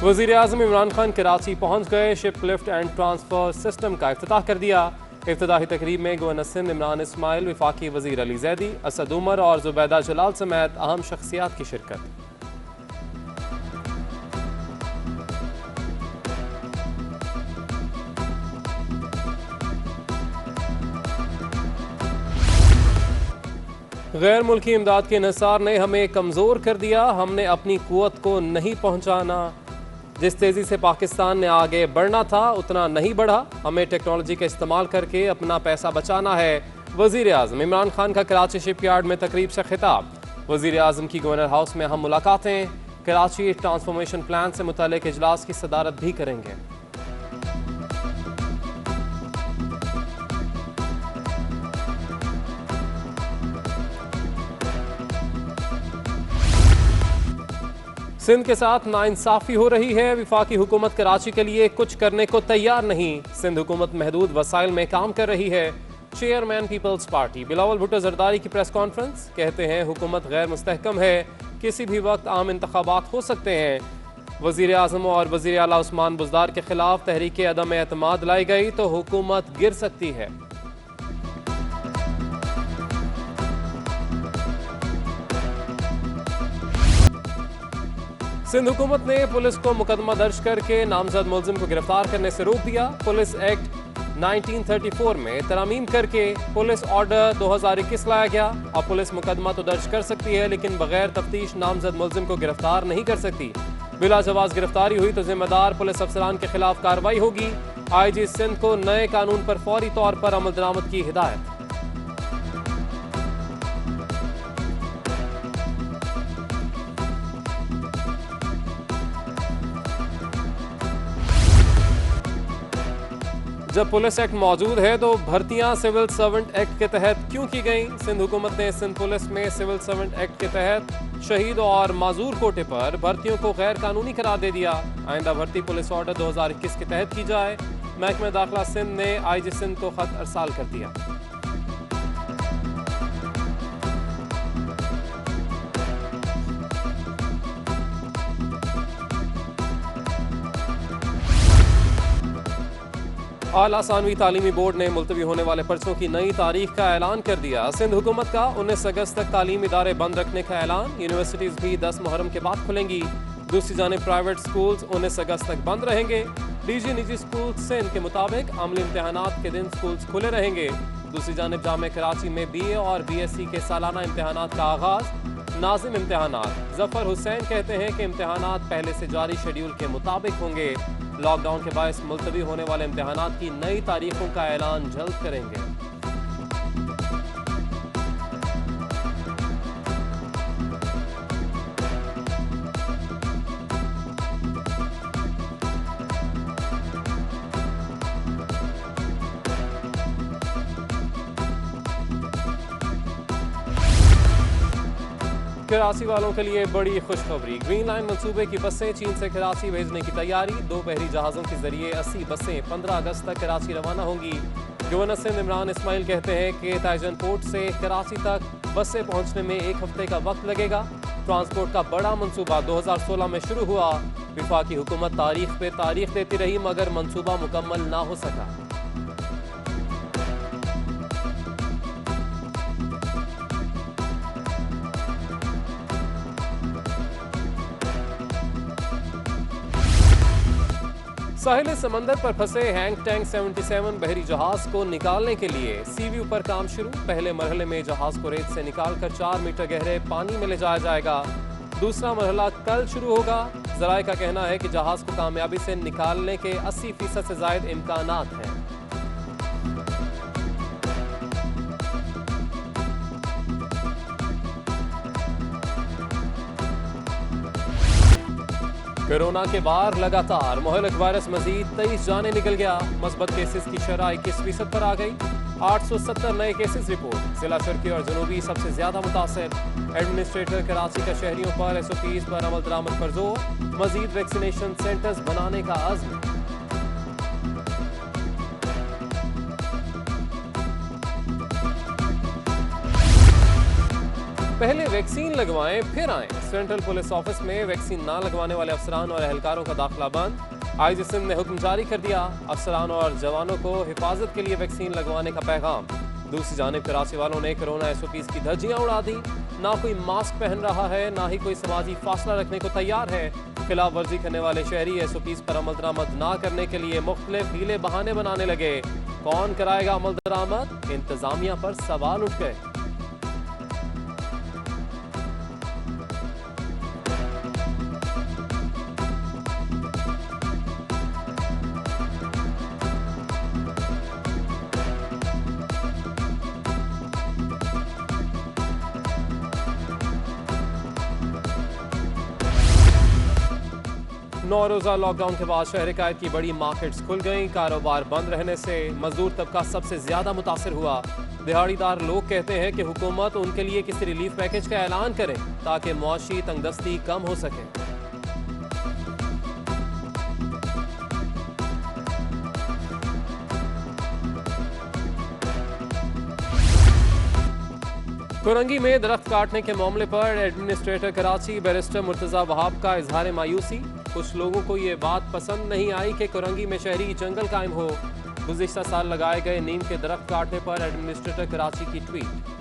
वज़ीर आज़म इमरान खान कराची पहुँच गए। Ship lift and transfer system का इफ्तिताह कर दिया। इफ्तिताही तकरीब में गवर्नर सिंध इमरान इस्माइल, वफाकी वज़ीर अली जैदी, असद उमर और जुबैदा जलाल समेत अहम शख्सियात की शिरकत। गैर मुल्की इमदाद के इंहिसार ने हमें कमज़ोर कर दिया। हमने अपनी क़ुव्वत को नहीं पहुँचाना। जिस तेज़ी से पाकिस्तान ने आगे बढ़ना था उतना नहीं बढ़ा। हमें टेक्नोलॉजी का इस्तेमाल करके अपना पैसा बचाना है। वज़ीर आज़म इमरान खान का कराची शिपयार्ड में तकरीब से खिताब। वज़ीर आज़म की गवर्नर हाउस में हम मुलाकातें। कराची ट्रांसफॉर्मेशन प्लान से मुताल्लिक़ इजलास की सदारत भी करेंगे। सिंध के साथ नाइंसाफ़ी हो रही है। वफाकी हुकूमत कराची के लिए कुछ करने को तैयार नहीं। सिंध हुकूमत महदूद वसाइल में काम कर रही है। Chairman Peoples Party Bilawal Bhutto Zardari की प्रेस कॉन्फ्रेंस। कहते हैं हुकूमत गैर मुस्तहकम है, किसी भी वक्त आम इंतखाबात हो सकते हैं। वज़ीर आज़म और वज़ीर आला उस्मान बुज़दार के खिलाफ तहरीक अदम एतमाद लाई गई तो हुकूमत गिर सकती है। सिंध हुकूमत ने पुलिस को मुकदमा दर्ज करके नामजद मुलजिम को गिरफ्तार करने से रोक दिया। पुलिस एक्ट 1934 में तरमीम करके पुलिस ऑर्डर 2021 लाया गया। अब पुलिस मुकदमा तो दर्ज कर सकती है लेकिन बगैर तफ्तीश नामजद मुलजिम को गिरफ्तार नहीं कर सकती। बिला जवाज गिरफ्तारी हुई तो जिम्मेदार पुलिस अफसरान के खिलाफ कार्रवाई होगी। IG सिंध को नए कानून पर फौरी तौर पर अमल दरामद की हिदायत। जब पुलिस एक्ट मौजूद है तो भर्तियां सिविल सर्वेंट एक्ट के तहत क्यों की गई? सिंध हुकूमत ने सिंध पुलिस में सिविल सर्वेंट एक्ट के तहत शहीद और माजूर कोटे पर भर्तियों को गैर कानूनी करार दे दिया। आइंदा भर्ती पुलिस ऑर्डर 2021 के तहत की जाए। महकमा दाखिला सिंध ने IG सिंध को खत अरसाल कर दिया। आला सानवी तालीमी बोर्ड ने मुलतवी होने वाले पर्चों की नई तारीख का ऐलान कर दिया। सिंध हुकूमत का 19 अगस्त तक तालीमी इदारे बंद रखने का ऐलान। यूनिवर्सिटीज़ भी 10 मुहर्रम के बाद खुलेंगी। दूसरी जानिब प्राइवेट स्कूल्स 19 अगस्त तक बंद रहेंगे। DG निजी स्कूल सिंध के मुताबिक अमली इम्तहानात के दिन स्कूल्स खुले रहेंगे। दूसरी जानिब जामे कराची में BA और BSc के सालाना इम्तहानात का आगाज। नाजिम इम्तहानात जफर हुसैन कहते हैं कि इम्तहानात पहले से जारी शेड्यूल के मुताबिक होंगे। लॉकडाउन के बायस मुलतवी होने वाले इम्तहानात की नई तारीखों का ऐलान जल्द करेंगे। कराची वालों के लिए बड़ी खुशखबरी। ग्रीन लाइन मंसूबे की बसें चीन से कराची भेजने की तैयारी। 2 बहरी जहाज़ों के जरिए 80 बसें 15 अगस्त तक कराची रवाना होंगी। गवर्नर सिंध इमरान इस्माइल कहते हैं कि ताइजन पोर्ट से कराची तक बसें पहुंचने में 1 हफ्ते का वक्त लगेगा। ट्रांसपोर्ट का बड़ा मंसूबा 2016 में शुरू हुआ। वफाकी हुकूमत तारीख पे तारीख देती रही मगर मंसूबा मुकम्मल ना हो सका। साहिल समंदर पर फंसे हैंग टैंक 77 बहरी जहाज को निकालने के लिए सीव्यू पर काम शुरू। पहले मरहले में जहाज को रेत से निकालकर 4 मीटर गहरे पानी में ले जाया जाएगा। दूसरा मरहला कल शुरू होगा। जराये का कहना है कि जहाज को कामयाबी से निकालने के 80% से ज्यादा इम्कानात हैं। कोरोना के बार लगातार। मुहलक वायरस मजीद 23 जाने निकल गया। मस्बत केसेस की शरह 21% पर आ गई। 870 नए केसेस रिपोर्ट। जिला शर्की और जनूबी सबसे ज्यादा मुतासर। एडमिनिस्ट्रेटर कराची का शहरियों पर SOPs पर अमल दरामद पर जोर। मजीद वैक्सीनेशन सेंटर्स बनाने का अज़्म। पहले वैक्सीन लगवाएं फिर आएं। सेंट्रल पुलिस ऑफिस में वैक्सीन ना लगवाने वाले अफसरान और एहलकारों का दाखिला बंद। आईजी सिंध ने हुक्म जारी कर दिया। अफसरान और जवानों को हिफाजत के लिए वैक्सीन लगवाने का पैगाम। दूसरी जानिब कराची वालों ने कोरोना एसओपीज की धज्जियां उड़ा दी। ना कोई मास्क पहन रहा है, ना ही कोई समाजी फासला रखने को तैयार है। खिलाफ वर्जी करने वाले शहरी एसओपीज पर अमल दरामद ना करने के लिए मुख्तलिफ हीले बहाने बनाने लगे। कौन कराएगा अमल दरामद? इंतजामिया पर सवाल उठ गए। नौ रोजा लॉकडाउन के बाद शहर कायद की बड़ी मार्केट्स खुल गईं। कारोबार बंद रहने से मजदूर तबका सबसे ज्यादा मुतासिर हुआ। दिहाड़ीदार लोग कहते हैं कि हुकूमत उनके लिए किसी रिलीफ पैकेज का ऐलान करे ताकि मुआशी तंगदस्ती कम हो सके। कोरंगी में दरख्त काटने के मामले पर एडमिनिस्ट्रेटर कराची बैरिस्टर मुर्तजा वहाब का इजहार मायूसी। कुछ लोगों को ये बात पसंद नहीं आई कि कोरंगी में शहरी जंगल कायम हो। गुज़िश्ता साल लगाए गए नीम के दरख्त काटने पर एडमिनिस्ट्रेटर कराची की ट्वीट।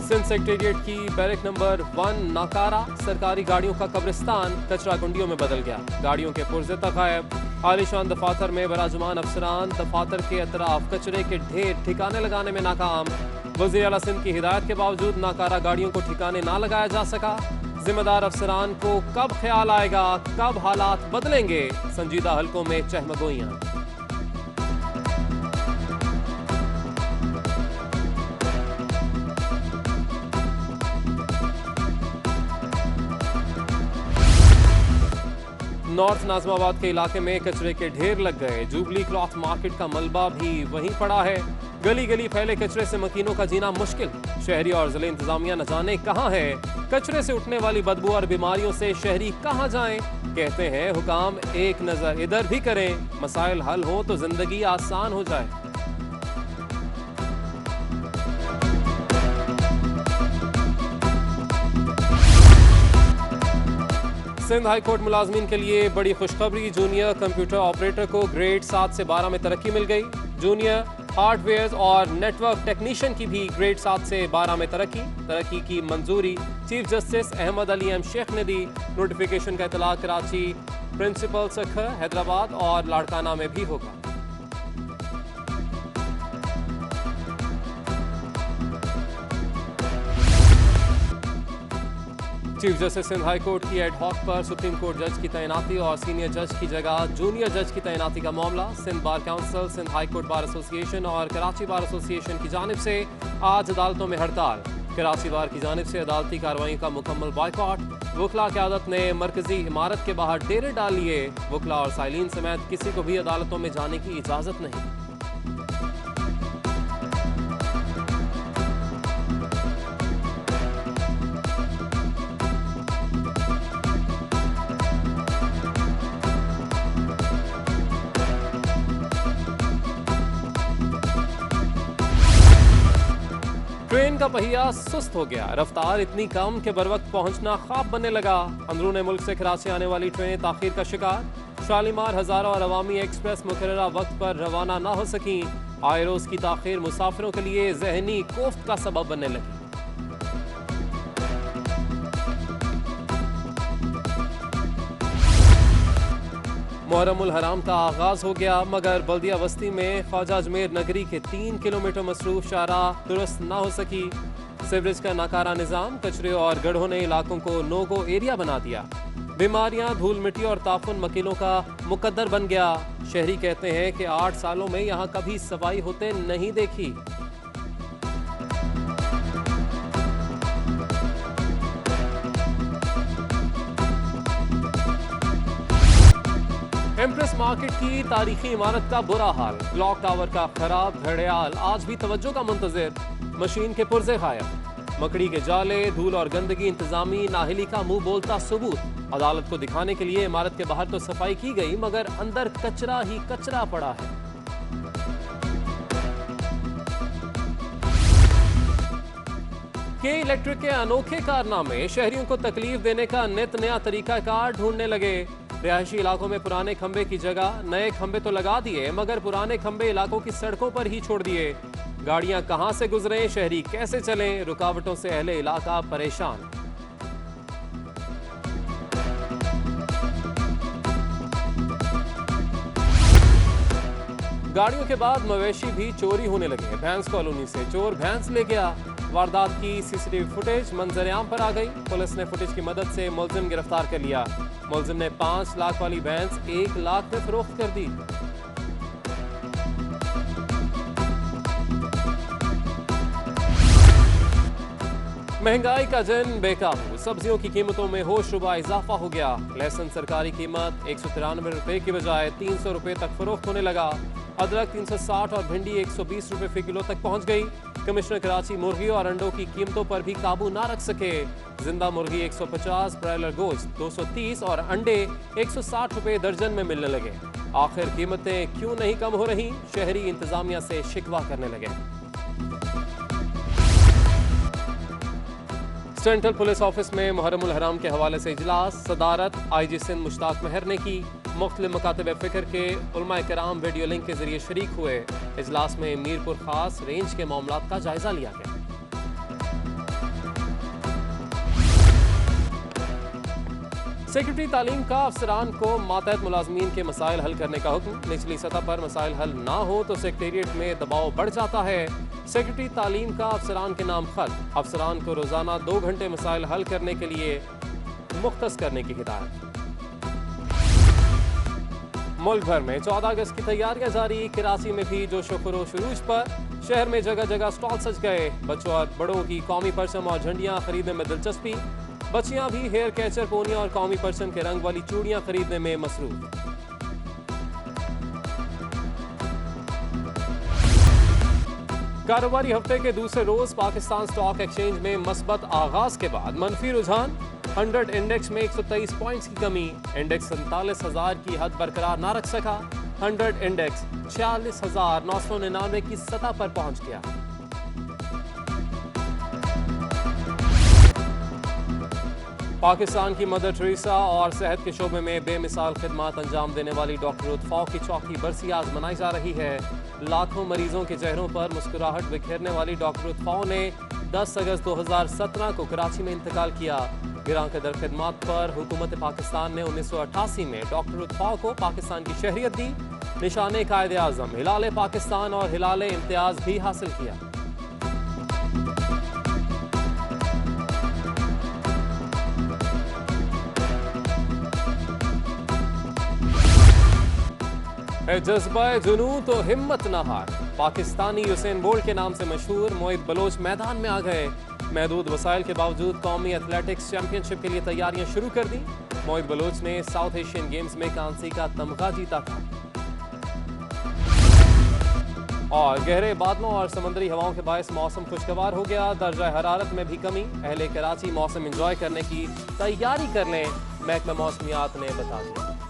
सिंध सेक्रेटेरिएट की बैरक नंबर 1 नाकारा सरकारी गाड़ियों का कब्रिस्तान कचरा कुंडियों में बदल गया। गाड़ियों के पुर्जे तक गायब। आलिशान दफातर में बराजुमान अफसरान दफातर के अतराफ कचरे के ढेर ठिकाने लगाने में नाकाम। वज़ीर आला सिंध की हिदायत के बावजूद नाकारा गाड़ियों को ठिकाने ना लगाया जा सका। जिम्मेदार अफसरान को कब ख्याल आएगा, कब हालात बदलेंगे? संजीदा हलकों में चहमगोइयां। नॉर्थ नाजमाबाद के इलाके में कचरे के ढेर लग गए। जुबली क्लॉथ मार्केट का मलबा भी वहीं पड़ा है। गली गली फैले कचरे से मकीनों का जीना मुश्किल। शहरी और जिले इंतजामिया न जाने कहां है। कचरे से उठने वाली बदबू और बीमारियों से शहरी कहां जाएं? कहते हैं हुकाम एक नजर इधर भी करें, मसाइल हल हो तो जिंदगी आसान हो जाए। सिंध हाई कोर्ट मुलाजमीन के लिए बड़ी खुशखबरी। जूनियर कंप्यूटर ऑपरेटर को ग्रेड 7 से 12 में तरक्की मिल गई। जूनियर हार्डवेयर और नेटवर्क टेक्नीशियन की भी ग्रेड 7 से 12 में तरक्की की मंजूरी chief justice Ahmed Ali M Shaikh ने दी। नोटिफिकेशन का इतला कराची, प्रिंसिपल सखर, हैदराबाद और लाड़काना में भी होगा। Chief justice Sindh high court की एड हॉक पर सुप्रीम कोर्ट जज की तैनाती और सीनियर जज की जगह जूनियर जज की तैनाती का मामला। Sindh bar council, Sindh high court bar association और कराची बार एसोसिएशन की जानिब से आज अदालतों में हड़ताल। कराची बार की जानिब से अदालती कार्रवाई का मुकम्मल बायकॉट। वकला क़यादत ने मरकजी इमारत के बाहर डेरे डाल लिए। वकला और साइलिन समेत किसी को भी अदालतों में जाने की इजाज़त नहीं। ट्रेन का पहिया सुस्त हो गया। रफ्तार इतनी कम कि बर वक्त पहुंचना ख्वाब बनने लगा। अंदरूनी मुल्क से कराची आने वाली ट्रेनें ताखीर का शिकार। शालीमार, हजारा और अवामी एक्सप्रेस मुकर्ररा वक्त पर रवाना ना हो सकी। आए रोज की ताखीर मुसाफिरों के लिए जहनी कोफ्त का सबब बनने लगी। मुहर्रमुल हराम का आगाज हो गया, मगर बल्दिया बस्ती में ख्वाजा अजमेर नगरी के 3 किलोमीटर मसरूफ शाहराह दुरुस्त ना हो सकी। सीवरेज का नाकारा निजाम कचरे और गढ़ों ने इलाकों को नो गो एरिया बना दिया। बीमारियां, धूल मिट्टी और ताफुन मकीनों का मुकद्दर बन गया। शहरी कहते हैं कि 8 सालों में यहाँ कभी सफाई होते नहीं देखी। एम्प्रेस मार्केट की तारीखी इमारत का बुरा हाल। क्लॉक टावर का खराब घड़ियाल आज भी तवज्जो का मुंतजिर। मशीन के पुर्जे गायब। मकड़ी के जाले, धूल और गंदगी, इंतजामी नाहिली का मुंह बोलता सबूत। अदालत को दिखाने के लिए इमारत के बाहर तो सफाई की गई, मगर अंदर कचरा ही कचरा पड़ा है। के इलेक्ट्रिक के अनोखे कारनामे शहरियों को तकलीफ देने का नित नया तरीकाकार ढूंढने लगे। रिहायशी इलाकों में पुराने खंबे की जगह नए खंबे तो लगा दिए, मगर पुराने खंबे इलाकों की सड़कों पर ही छोड़ दिए। गाड़ियां कहां से गुजरें, शहरी कैसे चलें, रुकावटों से अहले इलाका परेशान। गाड़ियों के बाद मवेशी भी चोरी होने लगे। भैंस कॉलोनी से चोर भैंस ले गया। वारदात की सीसीटीवी फुटेज मंजर-ए-आम पर आ गई। पुलिस ने फुटेज की मदद से मुलजिम गिरफ्तार कर लिया। मुलजिम ने 5 लाख वाली भैंस 1 लाख में फरोख्त कर दी। महंगाई का जन बेकाबू, सब्जियों की कीमतों में होशरुबा इजाफा हो गया। लहसुन सरकारी कीमत 193 रुपए की बजाय 300 रुपए तक फरोख्त होने लगा। अदरक 360 और भिंडी 120 रुपए फी किलो तक पहुंच गई। कमिश्नर कराची मुर्गी और अंडों की कीमतों पर भी काबू ना रख सके। जिंदा मुर्गी 150, ब्रायलर गोश्त 230 और अंडे 160 रुपए दर्जन में मिलने लगे। आखिर कीमतें क्यों नहीं कम हो रही? शहरी इंतजामिया से शिकवा करने लगे। सेंट्रल पुलिस ऑफिस में मुहर्रमुल हराम के हवाले से इजलास। सदारत आईजी सिंध मुश्ताक मेहर ने की। मुख्तलिफ मकातब फ़िक्र के उलमाए किराम वीडियो लिंक के जरिए शरीक हुए। इजलास में मीरपुर खास रेंज के मामलात का जायजा लिया गया। सेक्रेटरी तालीम का अफसरान को मातहत मुलाजमीन के मसाइल हल करने का हुक्म। निचली सतह पर मसाइल हल ना हो तो सेक्रेटेरिएट में दबाव बढ़ जाता है। सेक्रेटरी तालीम का अफसरान के नाम खत। अफसरान को रोजाना 2 घंटे मसाइल हल करने के लिए मुख्तस करने की हिदायत। मुल्क भर में 14 अगस्त की तैयारियां जारी। कराची में भी जोशो खरोश उरूज पर। शहर में जगह जगह स्टॉल सज गए। बच्चों और बड़ों की कौमी परचम और झंडियां खरीदने में दिलचस्पी। बच्चियां भी हेयर कैचर, पोनिया और कौमी परचम के रंग वाली चूड़ियां खरीदने में मसरूफ। कारोबारी हफ्ते के दूसरे रोज पाकिस्तान स्टॉक एक्सचेंज में मस्बत आगाज के बाद मनफी रुझान। 100 इंडेक्स में 123 पॉइंट्स की कमी। इंडेक्स 47,000 की हद बरकरार ना रख सका। 100 इंडेक्स 46,999 की सतह पर पहुंच गया। पाकिस्तान की मदर टेरेसा और सेहत के शोबे में बेमिसाल खिदमात अंजाम देने वाली डॉक्टर उत्फा की चौकी बरसी आज मनाई जा रही है। लाखों मरीजों के चेहरों पर मुस्कुराहट बिखेरने वाली डॉक्टर उत्फा ने 10 अगस्त 2017 को कराची में इंतकाल किया। गिरां कदर खिदमात पर हुकूमत पाकिस्तान ने 1988 में डॉक्टर उत्फा को पाकिस्तान की शहरियत दी। निशाने कायदे आजम हिलाल पाकिस्तान और हिलाल इम्तियाज भी हासिल किया। जज्बा जुनू तो हिम्मत न हार। पाकिस्तानी यूसेन बोल्ट के नाम से मशहूर मोहित बलोच मैदान में आ गए। महदूद वसाइल के बावजूद कौमी एथलेटिक्स चैंपियनशिप के लिए तैयारियां शुरू कर दी। मोहित बलोच ने साउथ एशियन गेम्स में कांसी का तमगा जीता था। और गहरे बादलों और समंदरी हवाओं के बायस मौसम खुशगवार हो गया। दर्जा हरारत में भी कमी। अहले कराची मौसम एंजॉय करने की तैयारी कर लें, महकमा मौसमियात ने बता दिया।